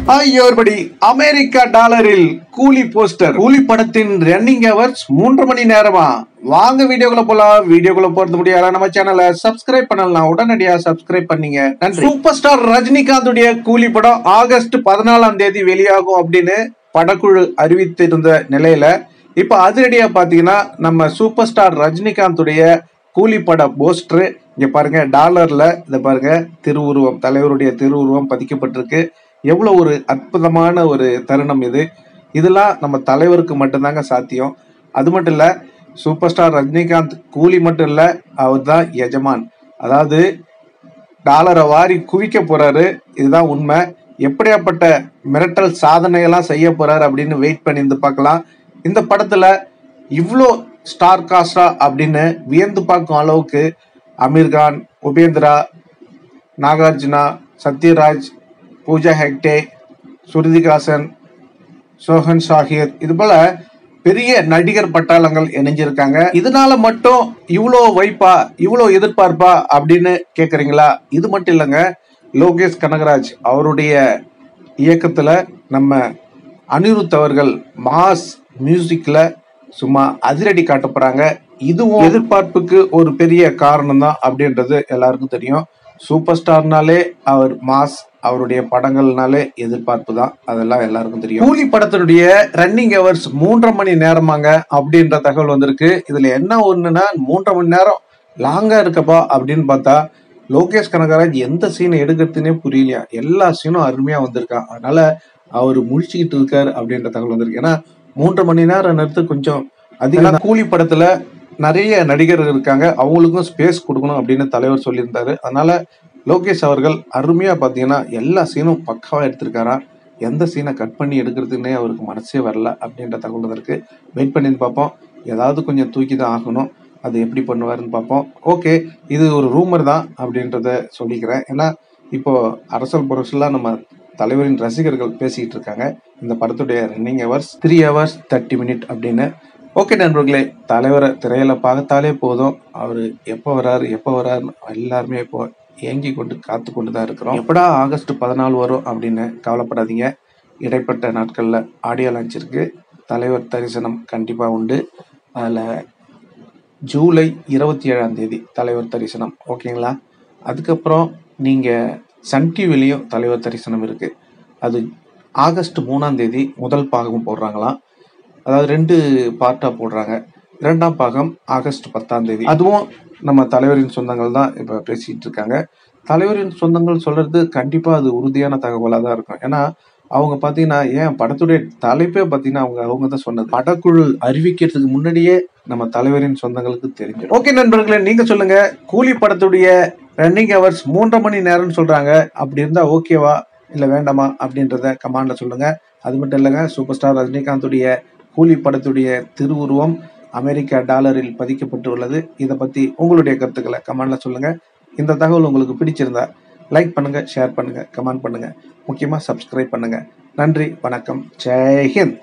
Hi everybody, America டாலரில் கூலி poster. கூலி படத்தின் ரன்னிங் ஹவர்ஸ் 3.5 மணி நேரமா. வாங்க வீடியோக்குள்ள போலாம். வீடியோக்குள்ள போறது முடியாத நம்ம சேனலை சப்ஸ்கிரைப் பண்ணலாம். உடனடியா சப்ஸ்கிரைப் பண்ணீங்க. நன்றி. சூப்பர் ஸ்டார் ரஜினிகாந்துடைய கூலி படம் ஆகஸ்ட் 14ஆம் தேதி வெளியாகும் அப்படின்னு படக்குழு அறிவித்திருந்த நிலையில இப்ப அதிரடியா பாத்தீங்கன்னா நம்ம சூப்பர் ஸ்டார் ரஜினிகாந்துடைய கூலி பட போஸ்டர் இங்க பாருங்க. டாலர்ல இத பாருங்க, திருவுருவம், தலைவருடைய திருவுருவம் பதிக்கப்பட்டிருக்கு. எவ்வளவு ஒரு அற்புதமான ஒரு தருணம் இது. இதெல்லாம் நம்ம தலைவருக்கு மட்டும்தாங்க சாத்தியம். அது மட்டும் இல்ல, சூப்பர் ஸ்டார் ரஜினிகாந்த் கூலி மட்டும் இல்ல, அவர் தான் எஜமான். அதாவது டாலரை வாரி குவிக்க போறாரு. இதுதான் உண்மை. எப்படியாப்பட்ட மிரட்டல் சாதனையெல்லாம் செய்ய போறாரு அப்படின்னு வெயிட் பண்ணி இருந்து பார்க்கலாம். இந்த படத்துல இவ்வளோ ஸ்டார் காஸ்டா அப்படின்னு வியந்து பார்க்கும் அளவுக்கு அமீர்கான், உபேந்திரா, நாகார்ஜுனா, சத்யராஜ், பூஜா ஹெக்டே, ஸ்ருதிஹாசன், சோஹன் ஷாஹிர், இது போல பெரிய நடிகர் பட்டாளங்கள் இணைஞ்சிருக்காங்க. இதனால மட்டும் இவ்வளோ வைப்பா, இவ்வளோ எதிர்பார்ப்பா அப்படின்னு கேக்குறீங்களா? இது மட்டும் இல்லைங்க, லோகேஷ் கனகராஜ் அவருடைய இயக்கத்துல நம்ம அனிருத் அவர்கள் மாஸ் மியூசிக்ல சும்மா அதிரடி காட்ட போறாங்க. இதுவும் எதிர்பார்ப்புக்கு ஒரு பெரிய காரணம் தான் அப்படின்றது எல்லாருக்கும் தெரியும். சூப்பர் ஸ்டார்னாலே அவர் மாஸ், அவருடைய படங்கள்னாலே எதிர்பார்ப்பு தான், அதெல்லாம் எல்லாருக்கும் தெரியும். கூலி படத்தினுடைய ரன்னிங் ஹவர்ஸ் 3.5 மணி நேரமாங்க அப்படின்ற தகவல் வந்திருக்கு. இதுல என்ன ஒண்ணுன்னா, 3.5 மணி நேரம் லாங்கா இருக்கப்பா அப்படின்னு பார்த்தா, லோகேஷ் கனகராஜ் எந்த சீனை எடுக்கிறதுனே புரியலையா. எல்லா சீனும் அருமையா வந்திருக்கா. அதனால அவர் முழிச்சுக்கிட்டு இருக்காரு அப்படின்ற தகவல் வந்திருக்கு. ஏன்னா 3.5 மணி நேரம் நிறுத்து கொஞ்சம் அதிகம். கூலி படத்துல நிறைய நடிகர்கள் இருக்காங்க, அவங்களுக்கும் ஸ்பேஸ் கொடுக்கணும் அப்படின்னு தலைவர் சொல்லியிருந்தாரு. அதனால லோகேஷ் அவர்கள் அருமையா பாத்தீங்கன்னா எல்லா சீனும் பக்காவா எடுத்திருக்காரா. எந்த சீனை கட் பண்ணி எடுக்கிறதுன்னே அவருக்கு மனசே வரல அப்படின்ற தகவல் இருக்கு. வெயிட் பண்ணி பார்ப்போம். ஏதாவது கொஞ்சம் தூக்கி தான் ஆகணும். அது எப்படி பண்ணுவாருன்னு பார்ப்போம். ஓகே, இது ஒரு ரூமர் தான் அப்படின்றத சொல்லிக்கிறேன். ஏன்னா இப்போ அரசல் புரசலா நம்ம தலைவரின் ரசிகர்கள் பேசிக்கிட்டு இருக்காங்க. இந்த படத்துடைய ரன்னிங் ஹவர்ஸ் 3 hours 30 minutes அப்படின்னு. ஓகே நண்பர்களே, தலைவரை திரையில பார்த்தாலே போதும். அவரு எப்போ வராரு எல்லாருமே இப்போ ஏங்கி கொண்டு காத்து கொண்டு தான் இருக்கிறோம். எப்படா ஆகஸ்ட் 14 வரும் அப்படின்னு கவலைப்படாதீங்க. இடைப்பட்ட நாட்கள்ல ஆடியோ லான்ச் இருக்கு. தலைவர் தரிசனம் கண்டிப்பா உண்டு. அதுல ஜூலை 27ஆம் தேதி தலைவர் தரிசனம். ஓகேங்களா? அதுக்கப்புறம் நீங்க சன் டிவிலையும் தலைவர் தரிசனம் இருக்கு. அது ஆகஸ்ட் 3ஆம் தேதி முதல் பாகம் போடுறாங்களாம். அதாவது 2 பார்ட்டா போடுறாங்க. 2ஆம் பாகம் ஆகஸ்ட் 10ஆம் தேதி. அதுவும் நம்ம தலைவரின் சொந்தங்கள் தான் இப்ப பேசிட்டு இருக்காங்க. தலைவரின் சொந்தங்கள் சொல்றது கண்டிப்பா அது உறுதியான தகவலா தான் இருக்கும். ஏன்னா அவங்க பாத்தீங்கன்னா, ஏன் படத்துடைய தலைப்பே பாத்தீங்கன்னா அவங்க தான் சொன்னது. படக்குழு அறிவிக்கிறதுக்கு முன்னாடியே நம்ம தலைவரின் சொந்தங்களுக்கு தெரிஞ்சு. ஓகே நண்பர்களே, நீங்க சொல்லுங்க, கூலி படத்துடைய ரன்னிங் ஹவர்ஸ் 3.5 மணி நேரம்னு சொல்றாங்க. அப்படி இருந்தா ஓகேவா இல்ல வேண்டாமா அப்படின்றத கமெண்ட்ல சொல்லுங்க. அது மட்டும் இல்லைங்க, சூப்பர் ஸ்டார் ரஜினிகாந்துடைய கூலி படத்துடைய திருவுருவம் அமெரிக்கா டாலரில் பதிக்கப்பட்டுள்ளது. இதை பத்தி உங்களுடைய கருத்துக்களை கமெண்ட்ல சொல்லுங்க. இந்த தகவல் உங்களுக்கு பிடிச்சிருந்தா லைக் பண்ணுங்க, ஷேர் பண்ணுங்க, கமெண்ட் பண்ணுங்க, முக்கியமா சப்ஸ்கிரைப் பண்ணுங்க. நன்றி, வணக்கம், ஜெய் ஹிந்த்.